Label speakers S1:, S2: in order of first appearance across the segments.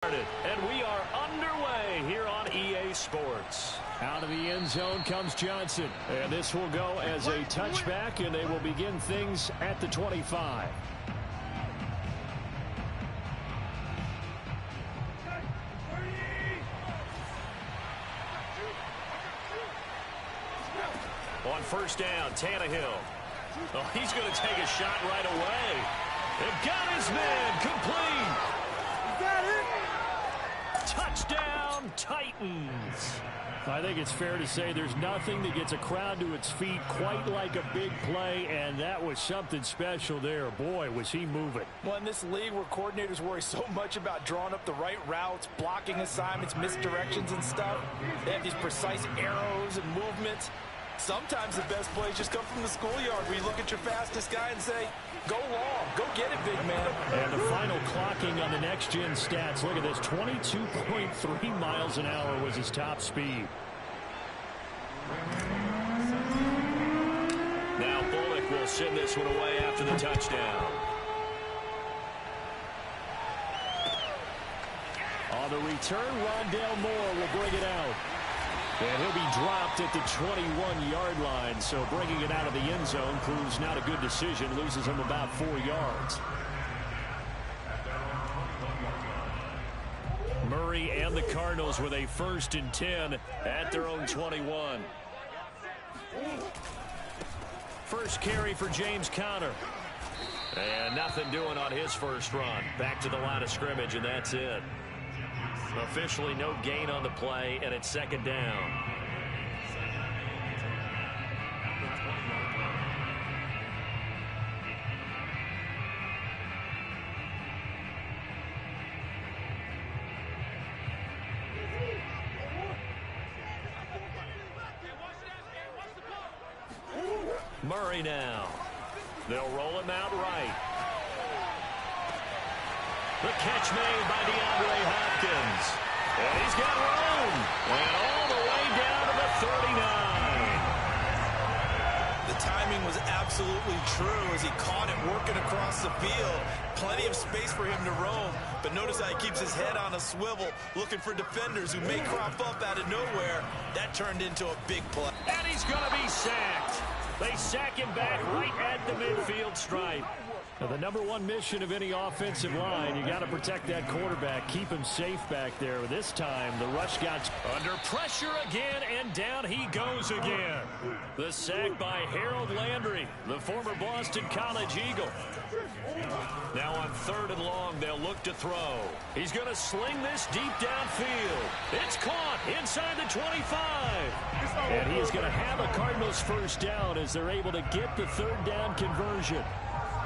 S1: And we are underway here on EA Sports. Out of the end zone comes Johnson. And this will go as a touchback, and they will begin things at the 25. On first down, Tannehill. Oh, he's going to take a shot right away. And got his man complete. Got it. Touchdown, Titans. I think it's fair to say there's nothing that gets a crowd to its feet quite like a big play, and that was something special there. Boy, was he moving.
S2: Well, in this league where coordinators worry so much about drawing up the right routes, blocking assignments, misdirections and stuff, they have these precise arrows and movements. Sometimes the best plays just come from the schoolyard where you look at your fastest guy and say, go long, go get it, big man.
S1: And the final clocking on the next-gen stats. Look at this, 22.3 miles an hour was his top speed. Now Bullock will send this one away after the touchdown. On the return, Rondale Moore will bring it out. And he'll be dropped at the 21-yard line, so bringing it out of the end zone proves not a good decision, loses him about 4 yards. Murray and the Cardinals with a 1st and 10 at their own 21. First carry for James Conner. And nothing doing on his first run. Back to the line of scrimmage, and that's it. Officially no gain on the play, and it's 2nd down. Murray now. They'll roll him out right. The catch made by DeAndre Hopkins. And he's got room. And all the way down to the 39.
S2: The timing was absolutely true as he caught it working across the field. Plenty of space for him to roam. But notice how he keeps his head on a swivel, looking for defenders who may crop up out of nowhere. That turned into a big play.
S1: And he's going to be sacked. They sack him back right at the midfield stripe. Now, the #1 mission of any offensive line, you got to protect that quarterback, keep him safe back there. This time, the rush got under pressure again, and down he goes again. The sack by Harold Landry, the former Boston College Eagle. Now on 3rd and long, they'll look to throw. He's going to sling this deep downfield. It's caught inside the 25. And he is going to have a Cardinals 1st down as they're able to get the 3rd down conversion.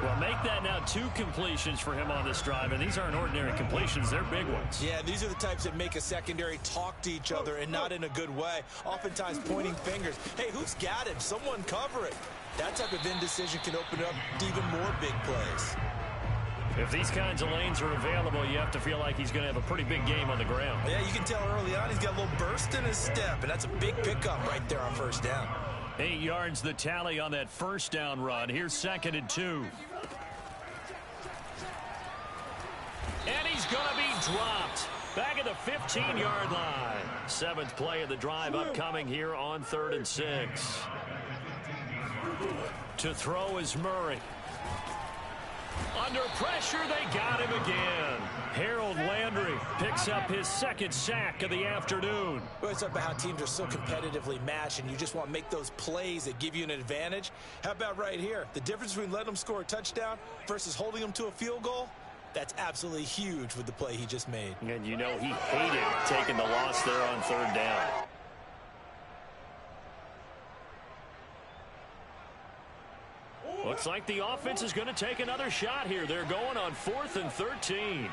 S1: Well, make that now 2 completions for him on this drive, and these aren't ordinary completions. They're big ones.
S2: Yeah, these are the types that make a secondary talk to each other and not in a good way, oftentimes pointing fingers. Hey, who's got him? Someone cover it. That type of indecision can open up even more big plays.
S1: If these kinds of lanes are available, you have to feel like he's going to have a pretty big game on the ground.
S2: Yeah, you can tell early on he's got a little burst in his step, and that's a big pickup right there on 1st down.
S1: 8 yards the tally on that 1st down run. Here's 2nd and 2. And he's going to be dropped back at the 15-yard line. 7th play of the drive upcoming here on 3rd and 6. To throw is Murray. Under pressure, they got him again. Harold Landry picks up his 2nd sack of the afternoon.
S2: Well, it's about how teams are so competitively matched, and you just want to make those plays that give you an advantage. How about right here? The difference between letting them score a touchdown versus holding them to a field goal? That's absolutely huge with the play he just made.
S1: And you know he hated taking the loss there on 3rd down. Looks like the offense is going to take another shot here. They're going on 4th and 13.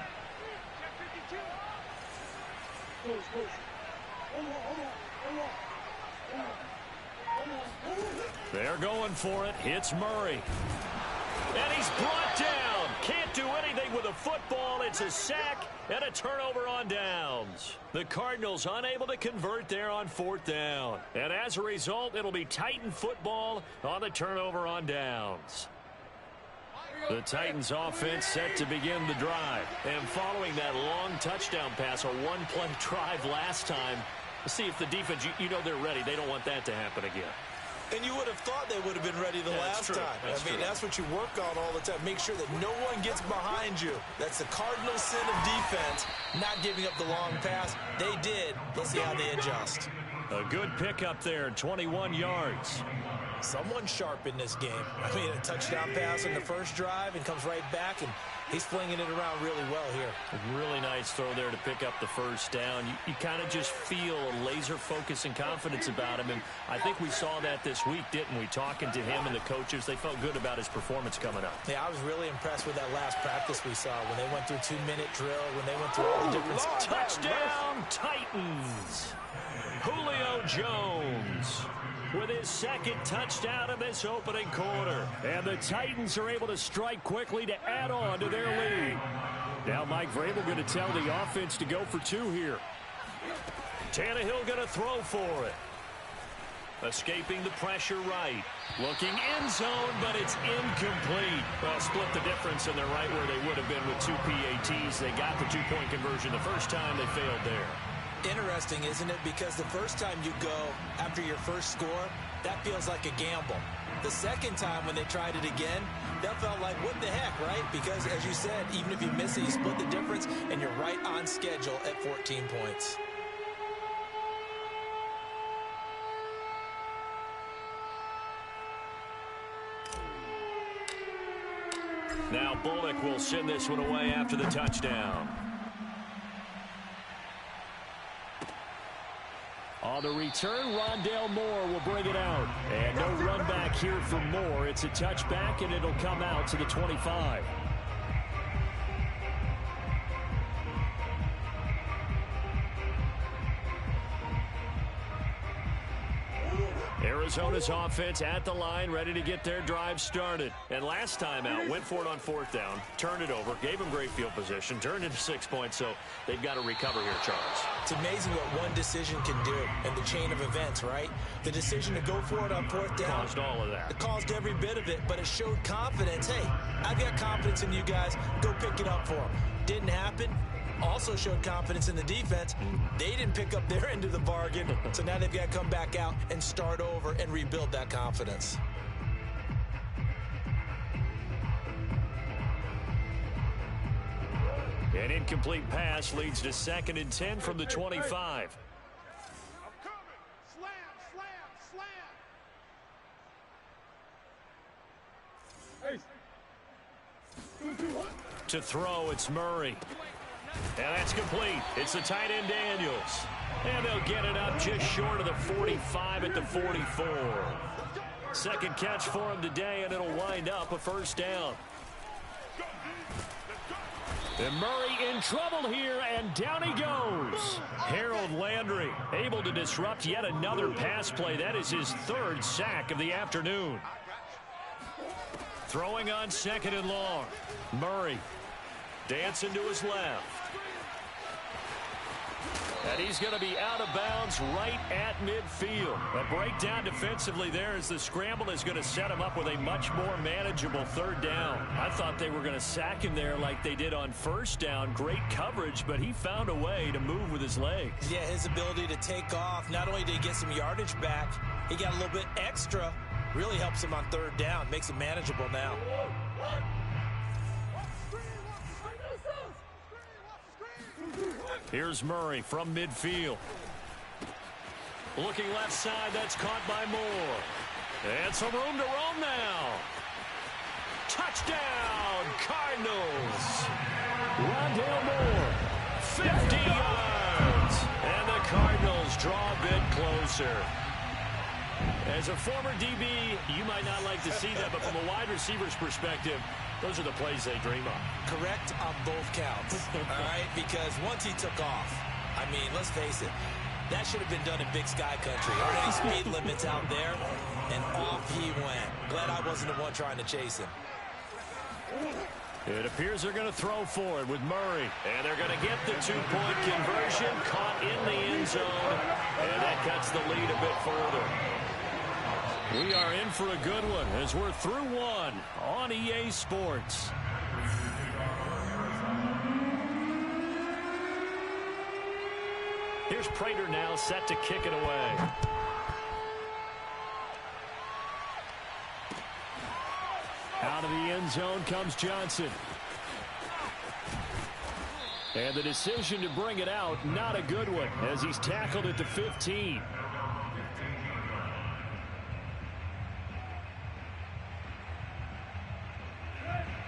S1: They're going for it. Hits Murray. And he's brought down. Can't do anything with a football. It's a sack and a turnover on downs. The Cardinals unable to convert there on 4th down. And as a result, it'll be Titan football on the turnover on downs. The Titans offense set to begin the drive. And following that long touchdown pass, a one-play drive last time, see if the defense, you know they're ready. They don't want that to happen again.
S2: And you would have thought they would have been ready the last time. That's what you work on all the time. Make sure that no one gets behind you. That's the cardinal sin of defense, not giving up the long pass. They did. Let's see how they adjust.
S1: A good pickup there, 21 yards.
S2: Someone sharp in this game. I mean, a touchdown pass in the first drive and comes right back, and he's flinging it around really well here.
S1: A really nice throw there to pick up the first down. You kind of just feel a laser focus and confidence about him, and I think we saw that this week, didn't we? Talking to him and the coaches, they felt good about his performance coming up.
S2: Yeah, I was really impressed with that last practice we saw when they went through 2-minute drill, when they went through all the different stuff.
S1: Touchdown, Titans! Julio Jones with his second touchdown of this opening quarter. And the Titans are able to strike quickly to add on to their lead. Now Mike Vrabel going to tell the offense to go for 2 here. Tannehill going to throw for it. Escaping the pressure right. Looking end zone, but it's incomplete. Well, split the difference, and they're right where they would have been with 2 PATs. They got the 2-point conversion the first time. They failed there.
S2: Interesting, isn't it? Because the first time you go after your first score, that feels like a gamble. The second time when they tried it again, that felt like, what the heck, right? Because, as you said, even if you miss it, you split the difference, and you're right on schedule at 14 points.
S1: Now Bullock will send this one away after the touchdown. On the return, Rondale Moore will bring it out. And no run back here for Moore. It's a touchback, and it'll come out to the 25. Arizona's offense at the line, ready to get their drive started. And last time out, went for it on 4th down, turned it over, gave them great field position, turned into 6 points, so they've got to recover here, Charles.
S2: It's amazing what one decision can do in the chain of events, right? The decision to go for it on 4th down.
S1: Caused all of that.
S2: It caused every bit of it, but it showed confidence. Hey, I've got confidence in you guys. Go pick it up for them. Didn't happen. Also showed confidence in the defense. They didn't pick up their end of the bargain, so now they've got to come back out and start over and rebuild that confidence.
S1: An incomplete pass leads to 2nd and 10 from the 25. To throw, it's Murray. And that's complete. It's the tight end Daniels. And they'll get it up just short of the 45 at the 44. Second catch for him today, and it'll wind up a first down. And Murray in trouble here, and down he goes. Harold Landry able to disrupt yet another pass play. That is his 3rd sack of the afternoon. Throwing on 2nd and long. Murray dancing to his left. And he's going to be out of bounds right at midfield. A breakdown defensively there as the scramble is going to set him up with a much more manageable 3rd down. I thought they were going to sack him there like they did on 1st down. Great coverage, but he found a way to move with his legs.
S2: Yeah, his ability to take off. Not only did he get some yardage back, he got a little bit extra. Really helps him on 3rd down. Makes it manageable now.
S1: Here's Murray from midfield. Looking left side, that's caught by Moore. And some room to roam now. Touchdown, Cardinals. Rondale Moore, 50 yards. And the Cardinals draw a bit closer. As a former DB, you might not like to see that, but from a wide receiver's perspective, those are the plays they dream of.
S2: Correct on both counts, all right? Because once he took off, I mean, let's face it, that should have been done in Big Sky Country. Already speed limits out there, and off he went. Glad I wasn't the one trying to chase him.
S1: It appears they're going to throw for it with Murray. And they're going to get the 2-point conversion, caught in the end zone, and that cuts the lead a bit further. We are in for a good one as we're through one on EA Sports. Here's Prater now set to kick it away. Out of the end zone comes Johnson. And the decision to bring it out, not a good one, as he's tackled at the 15.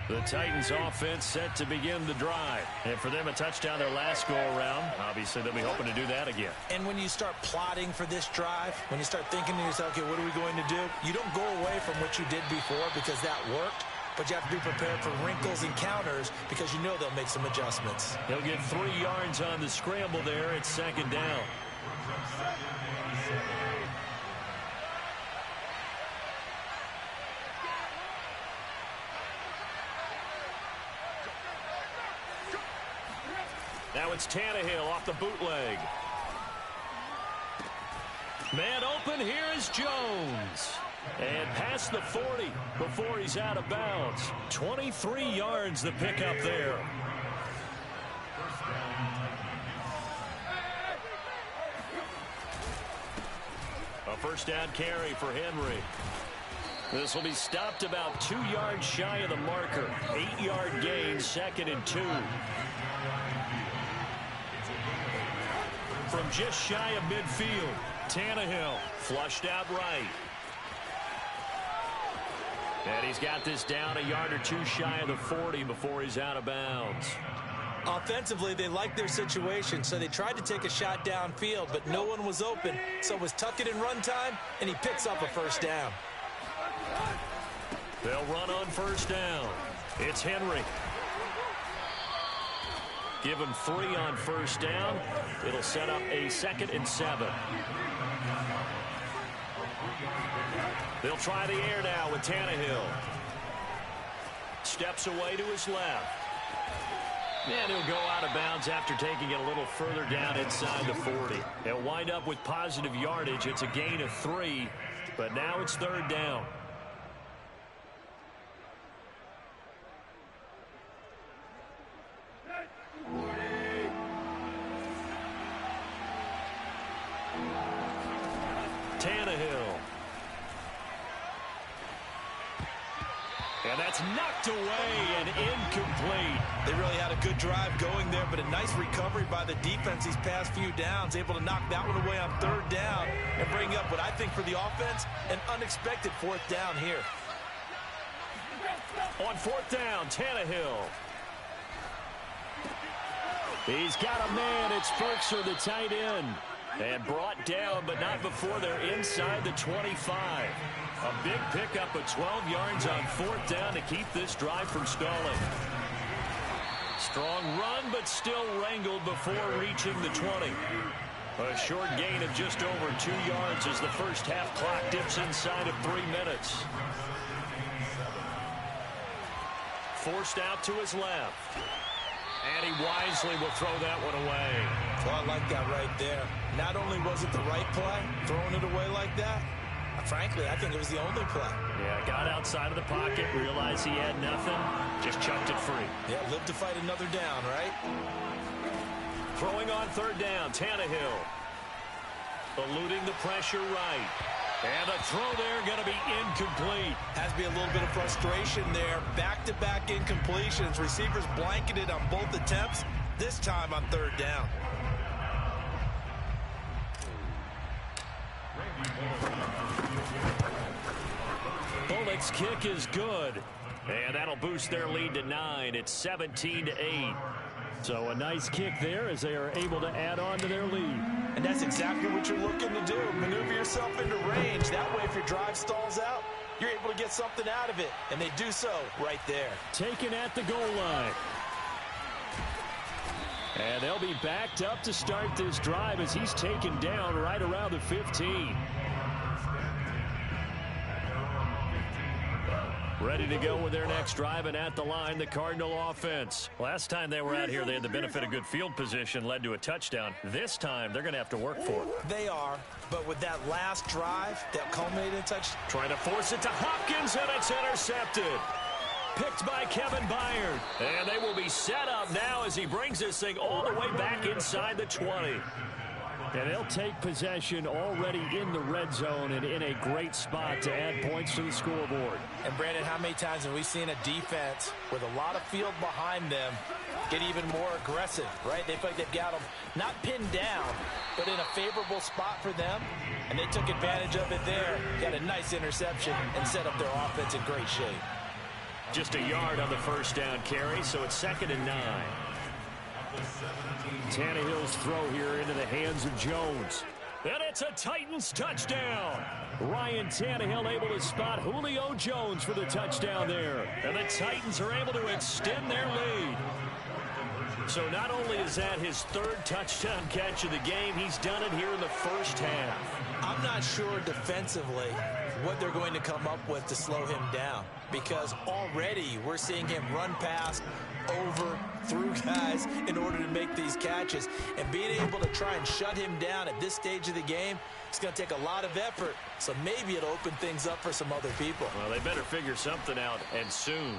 S1: The Titans offense set to begin the drive. And for them, a touchdown their last go-around. Obviously, they'll be hoping to do that again.
S2: And when you start plotting for this drive, when you start thinking to yourself, okay, what are we going to do? You don't go away from what you did before because that worked. But you have to be prepared for wrinkles and counters because you know they'll make some adjustments.
S1: He'll get 3 yards on the scramble there at second down. Now it's Tannehill off the bootleg. Man open, here is Jones. And past the 40 before he's out of bounds. 23 yards the pickup there. A first down carry for Henry. This will be stopped about 2 yards shy of the marker. 8-yard gain, 2nd and 2. From just shy of midfield, Tannehill flushed out right. And he's got this down 1 yard or 2 shy of the 40 before he's out of bounds.
S2: Offensively, they liked their situation, so they tried to take a shot downfield, but no one was open. So it was tuck it in run time, and he picks up a first down.
S1: They'll run on first down. It's Henry. Give him 3 on first down. It'll set up a 2nd and 7. They'll try the air now with Tannehill. Steps away to his left. And he'll go out of bounds after taking it a little further down inside the 40. They'll wind up with positive yardage. It's a gain of 3, but now it's 3rd down. Tannehill. And that's knocked away and incomplete.
S2: They really had a good drive going there, but a nice recovery by the defense these past few downs, able to knock that one away on 3rd down and bring up what I think for the offense, an unexpected 4th down here.
S1: On 4th down, Tannehill. He's got a man. It's Ferkser, the tight end. And brought down, but not before they're inside the 25. A big pickup of 12 yards on 4th down to keep this drive from stalling. Strong run, but still wrangled before reaching the 20. A short gain of just over 2 yards as the first half clock dips inside of 3 minutes. Forced out to his left. And he wisely will throw that one away.
S2: Well, I like that right there. Not only was it the right play, throwing it away like that, frankly, I think it was the only play.
S1: Yeah, got outside of the pocket, realized he had nothing, just chucked it free.
S2: Yeah, live to fight another down, right?
S1: Throwing on 3rd down, Tannehill. Eluding the pressure right. And a throw there going to be incomplete.
S2: Has to be a little bit of frustration there. Back-to-back incompletions. Receivers blanketed on both attempts, this time on 3rd down.
S1: Bullock's kick is good. And that'll boost their lead to 9. It's 17-8. So a nice kick there as they are able to add on to their lead.
S2: And that's exactly what you're looking to do. Maneuver yourself into range. That way, if your drive stalls out, you're able to get something out of it. And they do so right there.
S1: Taken at the goal line. And they'll be backed up to start this drive as he's taken down right around the 15. Ready to go with their next drive, and at the line, the Cardinal offense. Last time they were out here, they had the benefit of good field position, led to a touchdown. This time, they're going to have to work for it.
S2: They are, but with that last drive that culminated in touchdown.
S1: Trying to force it to Hopkins, and it's intercepted. Picked by Kevin Byard. And they will be set up now as he brings this thing all the way back inside the 20. And they'll take possession already in the red zone and in a great spot to add points to the scoreboard.
S2: And, Brandon, how many times have we seen a defense with a lot of field behind them get even more aggressive, right? They feel like they've got them not pinned down, but in a favorable spot for them, and they took advantage of it there. Got a nice interception and set up their offense in great shape.
S1: Just a yard on the first down carry, so it's 2nd and 9. Tannehill's throw here into the hands of Jones. And it's a Titans touchdown. Ryan Tannehill able to spot Julio Jones for the touchdown there. And the Titans are able to extend their lead. So not only is that his 3rd touchdown catch of the game, he's done it here in the first half.
S2: I'm not sure defensively what they're going to come up with to slow him down, because already we're seeing him run past, over, through guys in order to make these catches. And being able to try and shut him down at this stage of the game, it's going to take a lot of effort. So maybe it'll open things up for some other people.
S1: Well, they better figure something out, and soon.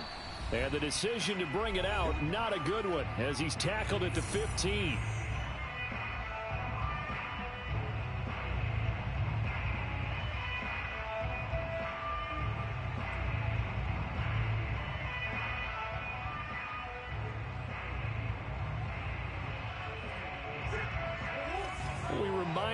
S1: And the decision to bring it out, not a good one, as he's tackled at the 15.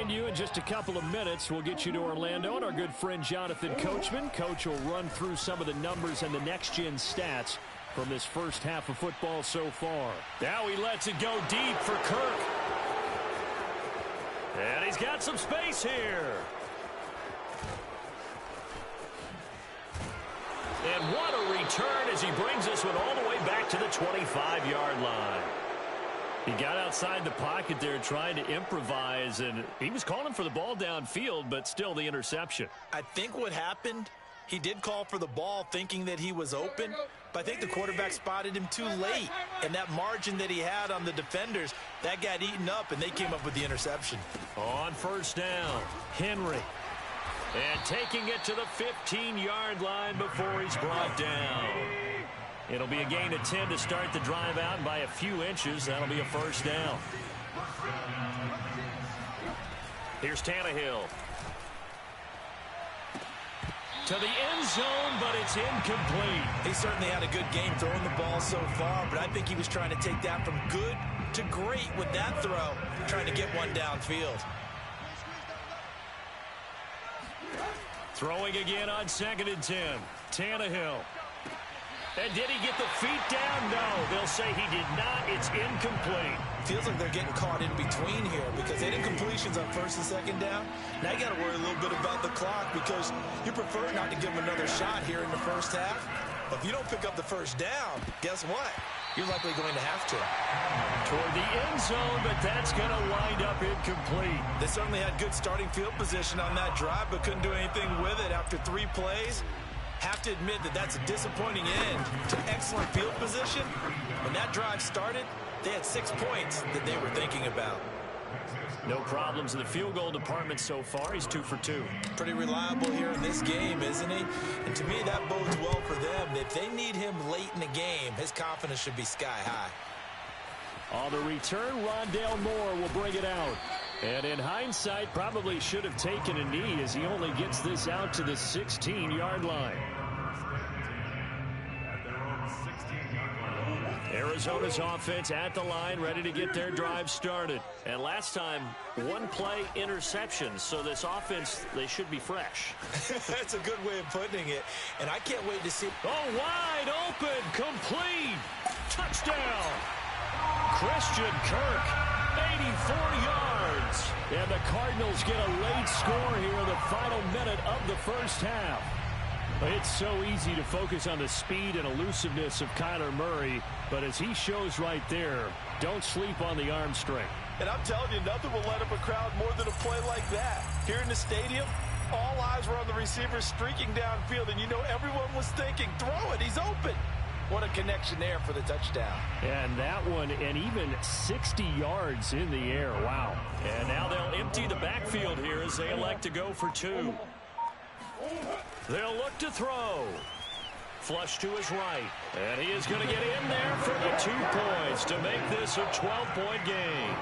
S1: You in just a couple of minutes. We'll get you to Orlando and our good friend Jonathan Coachman. Coach will run through some of the numbers and the next-gen stats from this first half of football so far. Now he lets it go deep for Kirk. And he's got some space here. And what a return as he brings this one all the way back to the 25-yard line. He got outside the pocket there trying to improvise, and he was calling for the ball downfield, but still the interception.
S2: I think what happened, he did call for the ball thinking that he was open, but I think the quarterback spotted him too late, and that margin that he had on the defenders, that got eaten up, and they came up with the interception.
S1: On first down, Henry. And taking it to the 15-yard line before he's brought down. It'll be a gain of 10 to start the drive out, and by a few inches, that'll be a first down. Here's Tannehill. To the end zone, but it's incomplete.
S2: He certainly had a good game throwing the ball so far, but I think he was trying to take that from good to great with that throw, trying to get one downfield.
S1: Throwing again on 2nd and 10. Tannehill. And did he get the feet down? No, they'll say he did not. It's incomplete.
S2: Feels like they're getting caught in between here because they did completions on 1st and 2nd down. Now you got to worry a little bit about the clock because you prefer not to give them another shot here in the first half. But if you don't pick up the first down, guess what? You're likely going to have to.
S1: Toward the end zone, but that's going to wind up incomplete.
S2: They certainly had good starting field position on that drive, but couldn't do anything with it after 3 plays. Have to admit that that's a disappointing end to excellent field position. When that drive started, they had 6 points that they were thinking about.
S1: No problems in the field goal department so far. He's 2 for 2.
S2: Pretty reliable here in this game, isn't he? And to me, that bodes well for them. If they need him late in the game, his confidence should be sky high.
S1: On the return, Rondale Moore will bring it out. And in hindsight, probably should have taken a knee as he only gets this out to the 16-yard line. Arizona's offense at the line, ready to get their drive started. And last time, 1-play interception. So this offense, they should be fresh.
S2: That's a good way of putting it. And I can't wait to see.
S1: Oh, wide open, complete, touchdown. Christian Kirk, 84 yards. And the Cardinals get a late score here in the final minute of the first half. It's so easy to focus on the speed and elusiveness of Kyler Murray, but as he shows right there, don't sleep on the arm strength.
S2: And I'm telling you, nothing will light up a crowd more than a play like that. Here in the stadium, All eyes were on the receiver streaking downfield, and you know everyone was thinking, throw it, he's open. What a connection there for the touchdown.
S1: And that one, and even 60 yards in the air. Wow. And now they'll empty the backfield here as they elect to go for two. They'll look to throw. Flush to his right. And he is going to get in there for the 2 points to make this a 12-point game.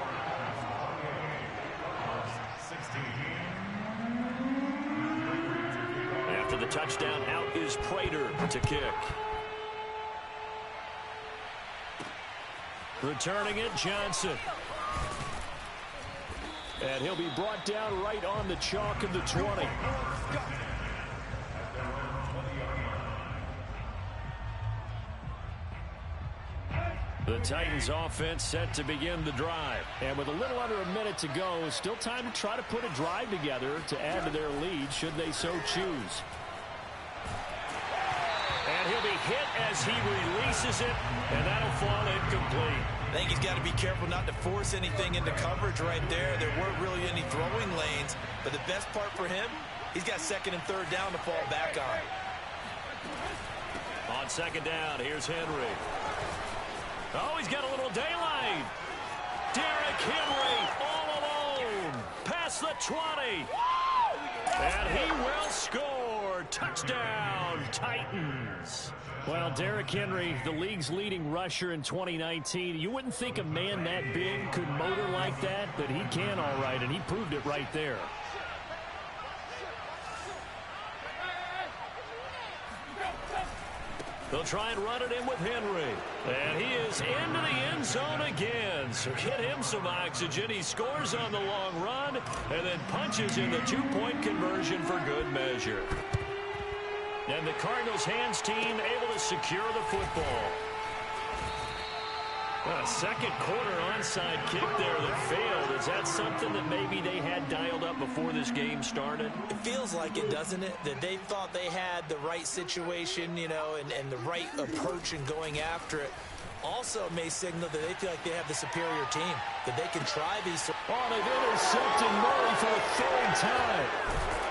S1: After the touchdown, out is Prater to kick. Returning it, Johnson. And he'll be brought down right on the chalk of the 20. The Titans offense set to begin the drive. And with a little under a minute to go, still time to try to put a drive together to add to their lead should they so choose. And he'll be hit as he releases it, and that'll fall incomplete.
S2: I think he's got to be careful not to force anything into coverage right there. There weren't really any throwing lanes, but the best part for him, he's got second and third down to fall back on.
S1: On second down, here's Henry. Oh, he's got a little daylight. Derrick Henry all alone. Past the 20. And he will score. Touchdown, Titans. Well, Derrick Henry, the league's leading rusher in 2019. You wouldn't think a man that big could motor like that, but he can all right, and he proved it right there. They'll try and run it in with Henry. And he is into the end zone again. So get him some oxygen. He scores on the long run and then punches in the 2-point conversion for good measure. And the Cardinals' hands team able to secure the football. A second quarter onside kick there that failed. Is that something that maybe they had dialed up before this game started?
S2: It feels like it, doesn't it? That they thought they had the right situation, you know, and the right approach in going after it. Also may signal that they feel like they have the superior team, that they can try these.
S1: Oh, they've intercepted Murray for the third time.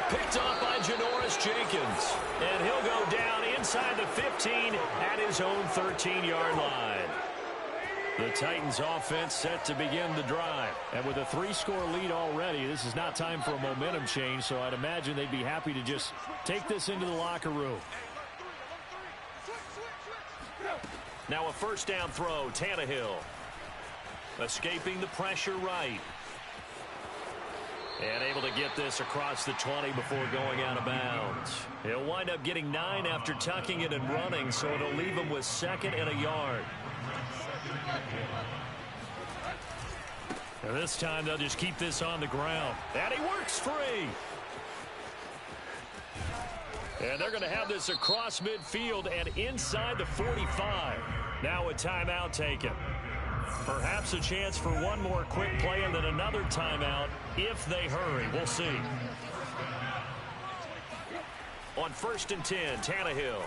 S1: Picked off by Janoris Jenkins. And he'll go down inside the 15 at his own 13-yard line. The Titans offense set to begin the drive. And with a 3-score lead already, this is not time for a momentum change, so I'd imagine they'd be happy to just take this into the locker room. Now a first down throw, Tannehill. Escaping the pressure right. And able to get this across the 20 before going out of bounds. He'll wind up getting 9 after tucking it and running, so it'll leave him with 2nd and a yard. And this time they'll just keep this on the ground. And he works free. And they're going to have this across midfield and inside the 45. Now a timeout taken. Perhaps a chance for one more quick play and then another timeout if they hurry. We'll see. On 1st and 10, Tannehill.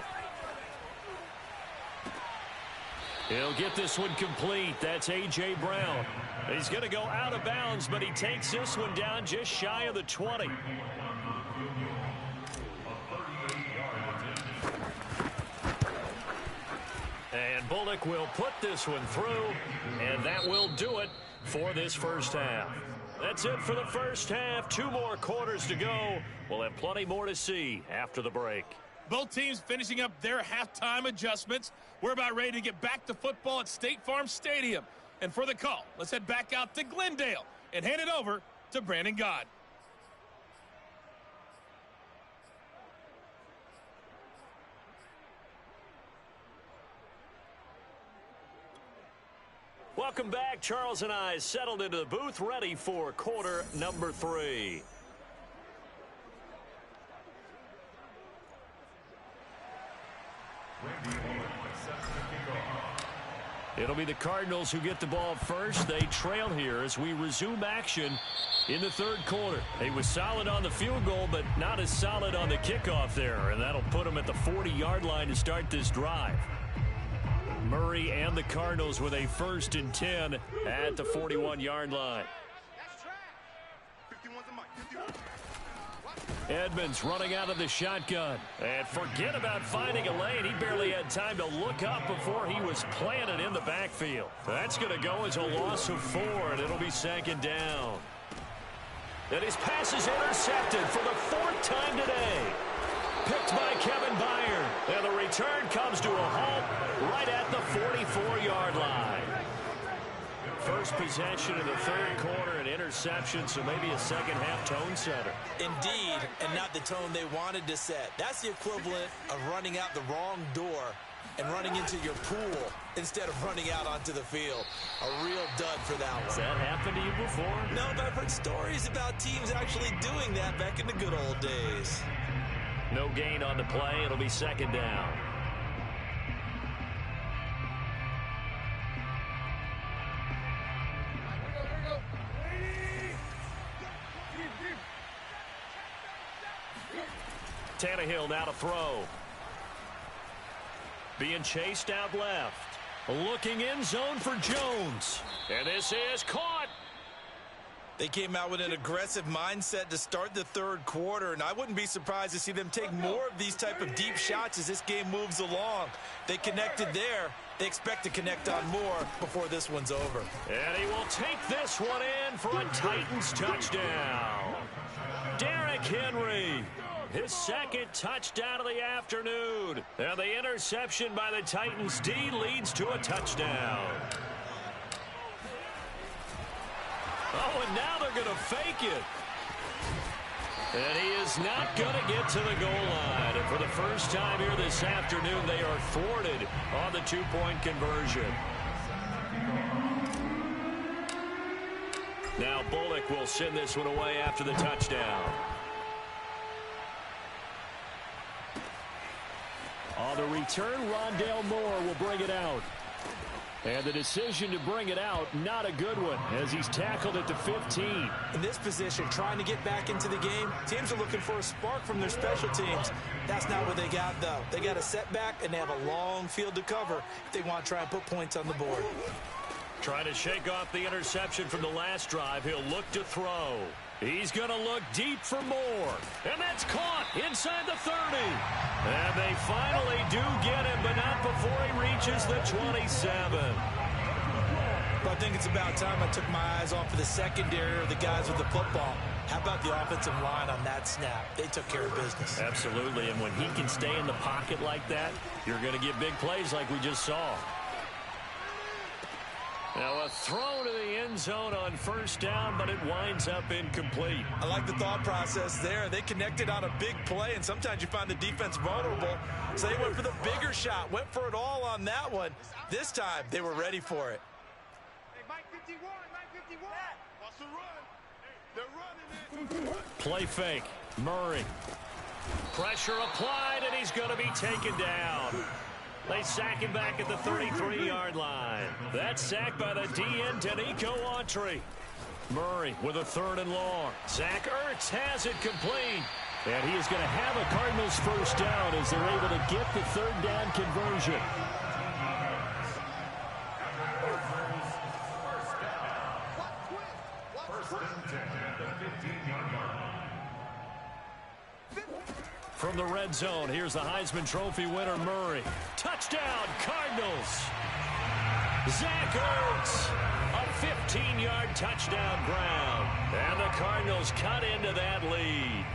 S1: He'll get this one complete. That's A.J. Brown. He's going to go out of bounds, but he takes this one down just shy of the 20. And Bullock will put this one through, and that will do it for this first half. That's it for the first half. 2 more quarters to go. We'll have plenty more to see after the break.
S3: Both teams finishing up their halftime adjustments. We're about ready to get back to football at State Farm Stadium. And for the call, let's head back out to Glendale and hand it over to Brandon God.
S1: Welcome back. Charles and I settled into the booth, ready for quarter number 3. It'll be the Cardinals who get the ball first. They trail here as we resume action in the 3rd quarter. He was solid on the field goal, but not as solid on the kickoff there, and that'll put him at the 40-yard line to start this drive. Murray and the Cardinals with a 1st and 10 at the 41-yard line. Edmonds running out of the shotgun. And forget about finding a lane. He barely had time to look up before he was planted in the backfield. That's going to go as a loss of 4, and it'll be second down. And his pass is intercepted for the 4th time today. Picked by Kevin Byard. And the return comes to a halt right at the 44-yard line. First possession of the 3rd quarter, an interception, so maybe a second-half tone setter.
S2: Indeed, and not the tone they wanted to set. That's the equivalent of running out the wrong door and running into your pool instead of running out onto the field. A real dud for that one.
S1: Has that happened to you before?
S2: No, but I've heard stories about teams actually doing that back in the good old days.
S1: No gain on the play. It'll be second down. Tannehill now to throw. Being chased out left. Looking in zone for Jones. And this is caught.
S2: They came out with an aggressive mindset to start the 3rd quarter, and I wouldn't be surprised to see them take more of these type of deep shots as this game moves along. They connected there. They expect to connect on more before this one's over.
S1: And he will take this one in for a Titans touchdown. Derrick Henry. His 2nd touchdown of the afternoon. And the interception by the Titans D leads to a touchdown. Oh, and now they're going to fake it. And he is not going to get to the goal line. And for the first time here this afternoon, they are thwarted on the 2-point conversion. Now Bullock will send this one away after the touchdown. On the return, Rondale Moore will bring it out. And the decision to bring it out, not a good one, as he's tackled at the 15.
S2: In this position, trying to get back into the game, teams are looking for a spark from their special teams. That's not what they got, though. They got a setback, and they have a long field to cover if they want to try and put points on the board.
S1: Trying to shake off the interception from the last drive. He'll look to throw. He's going to look deep for Moore. And that's caught inside the 30. And they finally do get him, but not before he reaches the 27.
S2: But I think it's about time I took my eyes off of the secondary or the guys with the football. How about the offensive line on that snap? They took care of business.
S1: Absolutely, and when he can stay in the pocket like that, you're going to get big plays like we just saw. Now a throw to the end zone on 1st down, but it winds up incomplete.
S2: I like the thought process there. They connected on a big play, and sometimes you find the defense vulnerable. So they went for the bigger shot, went for it all on that one. This time, they were ready for it.
S4: Hey, Mike 51, Mike 51. What's the run? They're running it.
S1: Play fake. Murray. Pressure applied, and he's going to be taken down. They sack him back at the 33-yard line. That's sacked by the DN, Danico Autry. Murray with a 3rd and long. Zach Ertz has it complete. And he is going to have a Cardinals 1st down as they're able to get the 3rd down conversion. From the red zone, here's the Heisman Trophy winner, Murray. Touchdown, Cardinals. Zach Ertz, a 15-yard touchdown ground. And the Cardinals cut into that lead.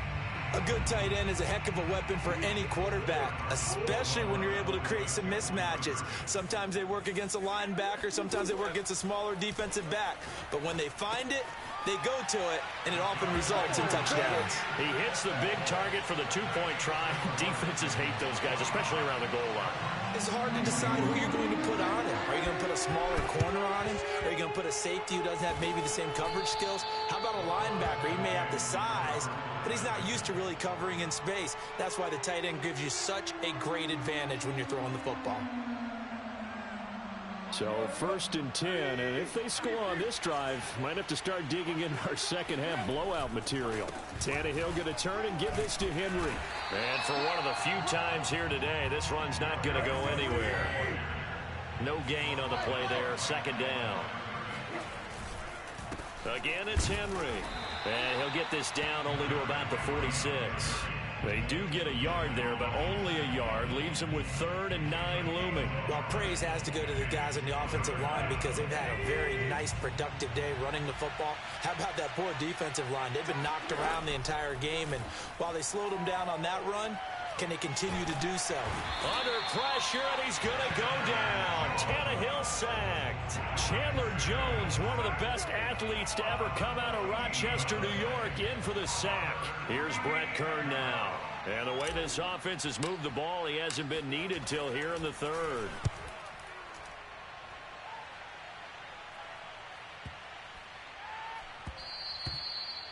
S2: A good tight end is a heck of a weapon for any quarterback, especially when you're able to create some mismatches. Sometimes they work against a linebacker, sometimes they work against a smaller defensive back. But when they find it, they go to it, and it often results in touchdowns.
S1: He hits the big target for the 2-point try. Defenses hate those guys, especially around the goal line.
S2: It's hard to decide who you're going to put on him. Are you going to put a smaller corner on him? Are you going to put a safety who doesn't have maybe the same coverage skills? How about a linebacker? He may have the size, but he's not used to really covering in space. That's why the tight end gives you such a great advantage when you're throwing the football.
S1: So 1st and 10, and if they score on this drive, might have to start digging in our second-half blowout material. Tannehill going to turn and give this to Henry. And for one of the few times here today, this run's not going to go anywhere. No gain on the play there, 2nd down. Again, it's Henry. And he'll get this down only to about the 46. They do get a yard there, but only a yard. Leaves them with 3rd and 9 looming.
S2: Well, praise has to go to the guys on the offensive line because they've had a very nice, productive day running the football. How about that poor defensive line? They've been knocked around the entire game, and while they slowed them down on that run, can they continue to do so?
S1: Under pressure, and he's going to go down. Tannehill sacked. Chandler Jones, one of the best athletes to ever come out of Rochester, New York, in for the sack. Here's Brett Kern now. And the way this offense has moved the ball, he hasn't been needed till here in the 3rd.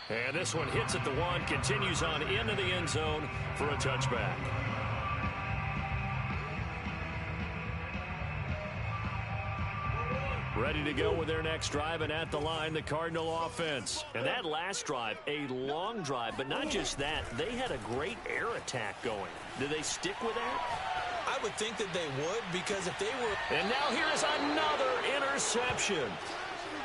S1: And this one hits at the 1, continues on into the end zone for a touchback. Ready to go with their next drive, and at the line, the Cardinal offense. And that last drive, a long drive, but not just that. They had a great air attack going. Do they stick with that?
S2: I would think that they would, because if they were...
S1: And now here is another interception.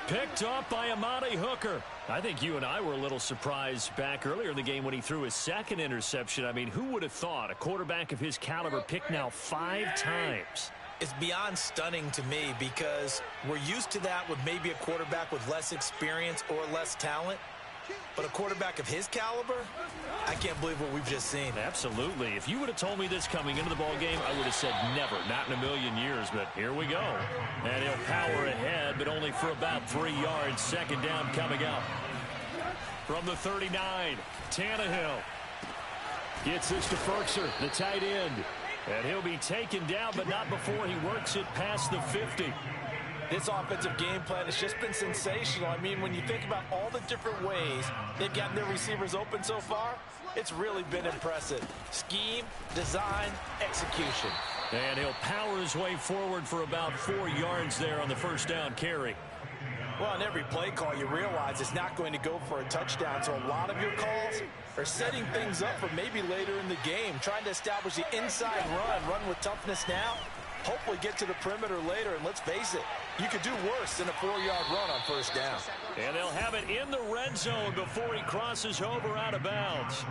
S1: Picked up by Amani Hooker. I think you and I were a little surprised back earlier in the game when he threw his 2nd interception. I mean, who would have thought a quarterback of his caliber picked now 5 times?
S2: It's beyond stunning to me because we're used to that with maybe a quarterback with less experience or less talent. But a quarterback of his caliber, I can't believe what we've just seen.
S1: Absolutely. If you would have told me this coming into the ball game, I would have said never, not in a million years. But here we go. And he'll power ahead, but only for about 3 yards. 2nd down coming up. From the 39, Tannehill gets this to Ferkser, the tight end. And he'll be taken down, but not before he works it past the 50.
S2: This offensive game plan has just been sensational. I mean, when you think about all the different ways they've gotten their receivers open so far, it's really been impressive. Scheme, design, execution.
S1: And he'll power his way forward for about 4 yards there on the 1st down carry.
S2: Well, on every play call, you realize it's not going to go for a touchdown, so a lot of your calls are setting things up for maybe later in the game, trying to establish the inside run with toughness now, hopefully get to the perimeter later, and let's face it, you could do worse than a 4-yard run on 1st down.
S1: And they'll have it in the red zone before he crosses over out of bounds.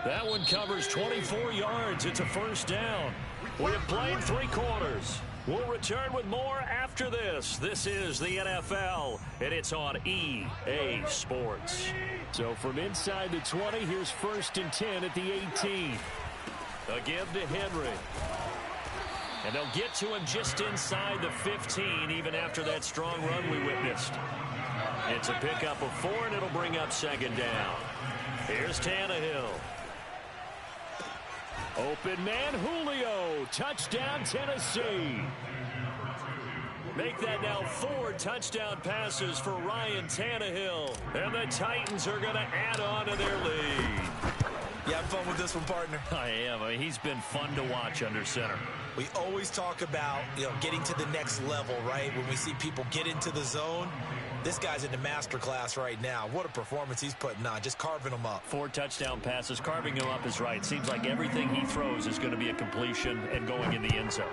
S1: That one covers 24 yards. It's a 1st down. We have played 3 quarters. We'll return with more after this. This is the NFL, and it's on EA Sports. So from inside the 20, here's 1st and 10 at the 18. Again to Henry. And they'll get to him just inside the 15, even after that strong run we witnessed. It's a pickup of 4, and it'll bring up 2nd down. Here's Tannehill. Open man, Julio. Touchdown, Tennessee. Make that now 4 touchdown passes for Ryan Tannehill. And the Titans are going to add on to their lead.
S2: You having fun with this one, partner?
S1: I am. I mean, he's been fun to watch under center.
S2: We always talk about, getting to the next level, right? When we see people get into the zone. This guy's in the master class right now. What a performance he's putting on, just carving them up.
S1: 4 touchdown passes. Carving him up is right. Seems like everything he throws is going to be a completion and going in the end zone.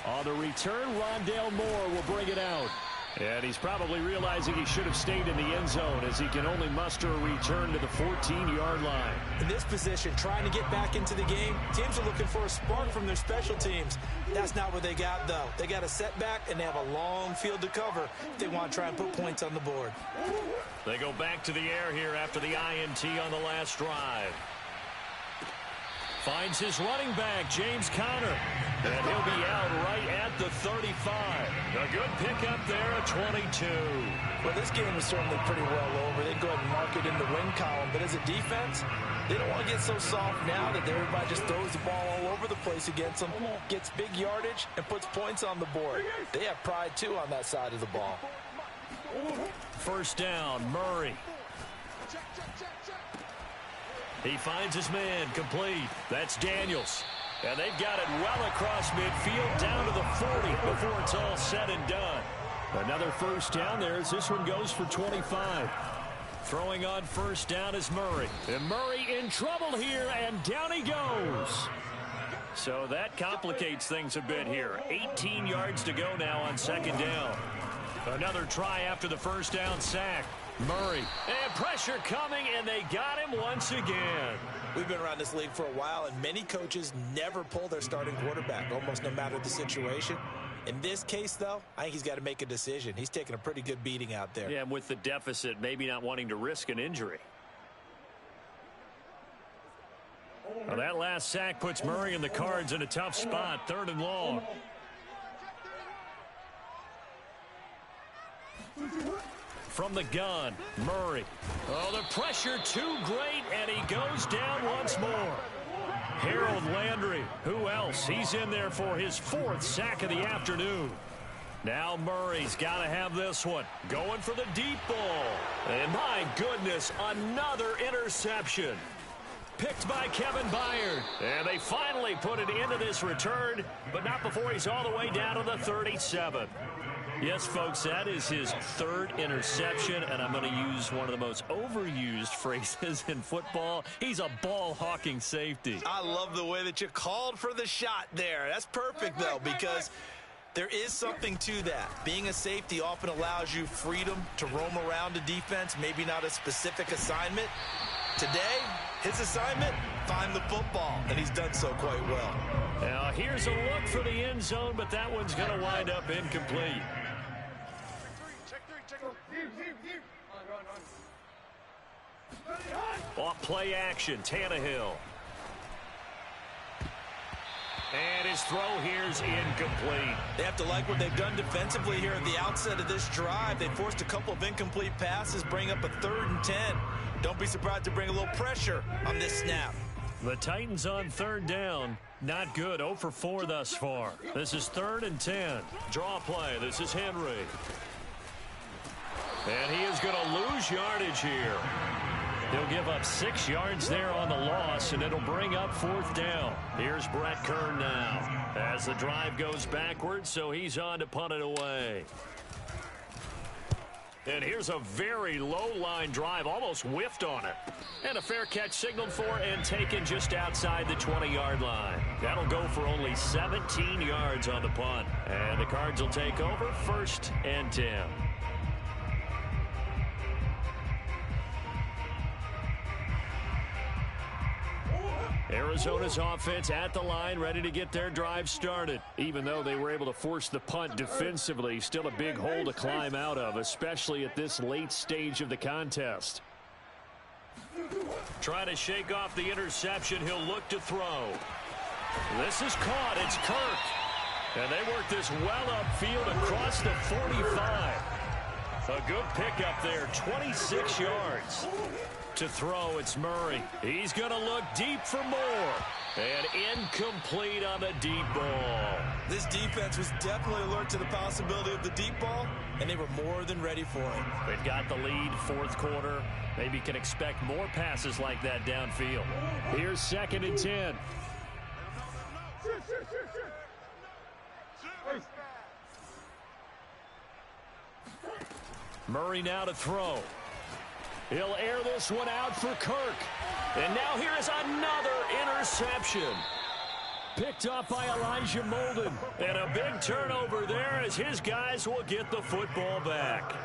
S1: On the return, Rondale Moore will bring it out. And he's probably realizing he should have stayed in the end zone as he can only muster a return to the 14-yard line.
S2: In this position, trying to get back into the game, teams are looking for a spark from their special teams. That's not what they got, though. They got a setback, and they have a long field to cover if they want to try and put points on the board.
S1: They go back to the air here after the INT on the last drive. Finds his running back, James Conner. And he'll be out right at the 35. A good pickup there at 22.
S2: Well, this game is certainly pretty well over. They go ahead and mark it in the win column. But as a defense, they don't want to get so soft now that everybody just throws the ball all over the place against them, gets big yardage, and puts points on the board. They have pride, too, on that side of the ball.
S1: 1st down, Murray. He finds his man complete. That's Daniels. And they've got it well across midfield down to the 40 before it's all said and done. Another 1st down there as this one goes for 25. Throwing on 1st down is Murray. And Murray in trouble here, and down he goes. So that complicates things a bit here. 18 yards to go now on second down. Another try after the first down sack. Murray. And pressure coming, and they got him once again.
S2: We've been around this league for a while, and many coaches never pull their starting quarterback, almost no matter the situation. In this case, though, I think he's got to make a decision. He's taking a pretty good beating out there.
S1: Yeah, and with the deficit, maybe not wanting to risk an injury. Well, that last sack puts Murray and the Cards in a tough spot, 3rd and long. From the gun, Murray. Oh, the pressure too great, and he goes down once more. Harold Landry, who else? He's in there for his 4th sack of the afternoon. Now Murray's got to have this one. Going for the deep ball. And my goodness, another interception. Picked by Kevin Byard. And they finally put it into this return, but not before he's all the way down to the 37. Yes, folks, that is his 3rd interception, and I'm going to use one of the most overused phrases in football. He's a ball-hawking safety.
S2: I love the way that you called for the shot there. That's perfect, though, because there is something to that. Being a safety often allows you freedom to roam around a defense, maybe not a specific assignment. Today, his assignment, find the football, and he's done so quite well.
S1: Now, here's a look for the end zone, but that one's going to wind up incomplete. Off play action, Tannehill. And his throw here's incomplete.
S2: They have to like what they've done defensively here at the outset of this drive. They forced a couple of incomplete passes, bring up a 3rd and 10. Don't be surprised to bring a little pressure on this snap.
S1: The Titans on 3rd down. Not good. 0 for 4 thus far. This is 3rd and 10. Draw play. This is Henry. And he is going to lose yardage here. He'll give up 6 yards there on the loss, and it'll bring up 4th down. Here's Brett Kern now as the drive goes backwards, so he's on to punt it away. And here's a very low-line drive, almost whiffed on it. And a fair catch signaled for and taken just outside the 20-yard line. That'll go for only 17 yards on the punt. And the Cards will take over 1st and 10. Arizona's offense at the line, ready to get their drive started. Even though they were able to force the punt defensively, still a big hole to climb out of, especially at this late stage of the contest. Trying to shake off the interception, he'll look to throw. This is caught, it's Kirk. And they work this well upfield across the 45. A good pickup there, 26 yards. To throw, it's Murray. He's going to look deep for more. And incomplete on the deep ball.
S2: This defense was definitely alert to the possibility of the deep ball, and they were more than ready for it.
S1: They've got the lead, 4th quarter. Maybe can expect more passes like that downfield. Here's 2nd and 10. Murray now to throw. He'll air this one out for Kirk. And now here is another interception. Picked off by Elijah Molden. And a big turnover there as his guys will get the football back.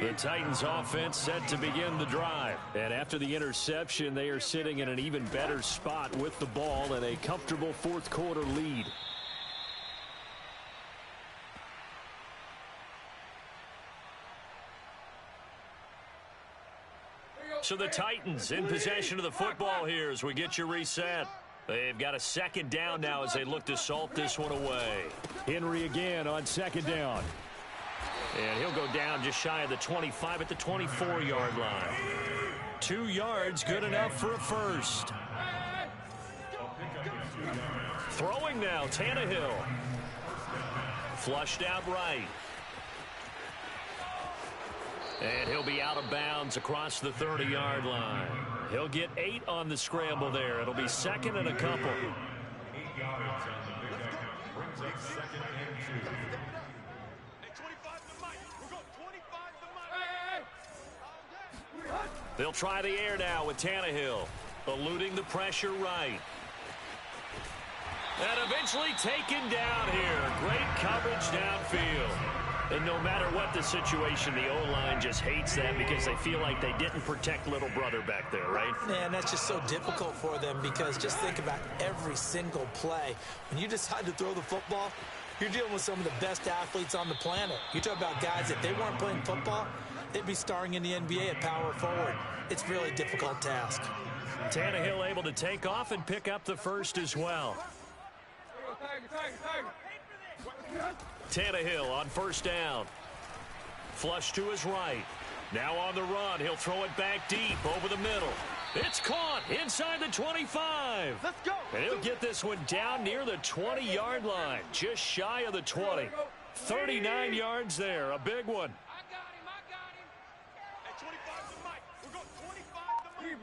S1: The Titans offense set to begin the drive. And after the interception, they are sitting in an even better spot with the ball and a comfortable 4th quarter lead. So the Titans in possession of the football here as we get you reset. They've got a 2nd down now as they look to salt this one away. Henry again on 2nd down. And he'll go down just shy of the 25 at the 24-yard line. 2 yards, good enough for a first. Throwing now, Tannehill. Flushed out right. And he'll be out of bounds across the 30-yard line. He'll get 8 on the scramble there. It'll be 2nd and a couple.
S4: 8 yards on the pickup. Brings up 2nd and 2. Hey, 25 to Mike. We're going 25 to Mike.
S1: They'll try the air now with Tannehill. Eluding the pressure right. And eventually taken down here. Great coverage downfield. And no matter what the situation, the O-line just hates that because they feel like they didn't protect little brother back there, right?
S2: Man, that's just so difficult for them because just think about every single play. When you decide to throw the football, you're dealing with some of the best athletes on the planet. You talk about guys, if they weren't playing football, they'd be starring in the NBA at power forward. It's a really difficult task.
S1: Tannehill able to take off and pick up the first as well. Tannehill on first down. Flush to his right. Now on the run. He'll throw it back deep over the middle. It's caught inside the 25.
S5: Let's go.
S1: And he'll get this one down near the 20-yard line. Just shy of the 20. 39 yards there. A big one.
S5: I got him. At 25 to Mike. We're going 25 to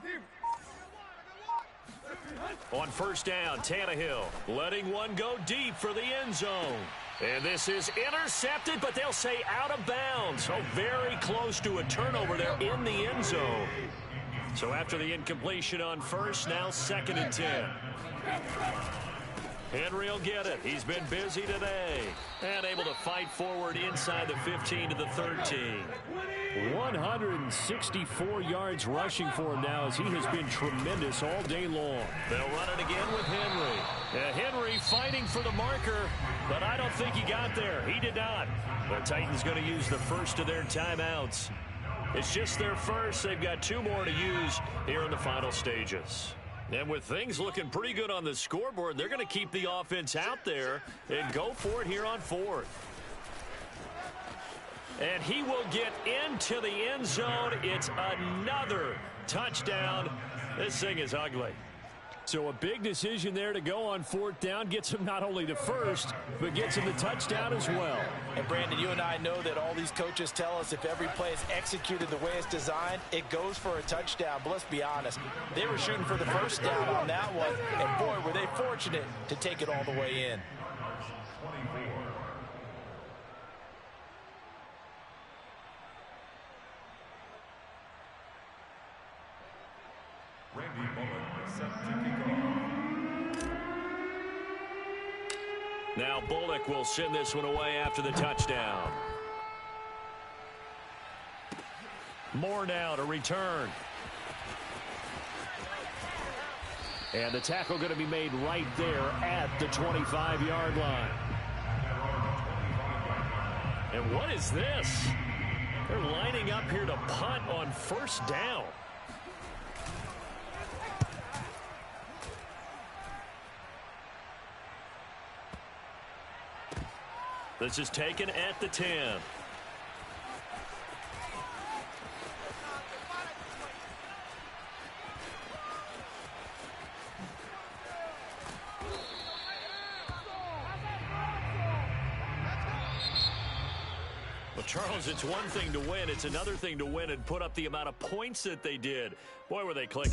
S5: Mike.
S1: On first down, Tannehill letting one go deep for the end zone. And this is intercepted, but they'll say out of bounds. So very close to a turnover there in the end zone. So after the incompletion on first, now 2nd and 10. Henry will get it. He's been busy today. And able to fight forward inside the 15 to the 13. 164 yards rushing for him now as he has been tremendous all day long. They'll run it again with Henry. Henry fighting for the marker, but I don't think he got there. He did not. The Titans going to use the first of their timeouts. It's just their first. They've got 2 more to use here in the final stages. And with things looking pretty good on the scoreboard, they're going to keep the offense out there and go for it here on 4th. And he will get into the end zone. It's another touchdown. This thing is ugly. So a big decision there to go on 4th down. Gets him not only the first, but gets him the touchdown as well.
S2: And Brandon, you and I know that all these coaches tell us if every play is executed the way it's designed, it goes for a touchdown. But let's be honest, they were shooting for the first down on that one. And boy, were they fortunate to take it all the way in.
S1: Now Bullock will send this one away after the touchdown. Moore now to return. And the tackle going to be made right there at the 25-yard line. And what is this? They're lining up here to punt on first down. This is taken at the 10. Well, Charles, it's one thing to win. It's another thing to win and put up the amount of points that they did. Boy, were they clicking.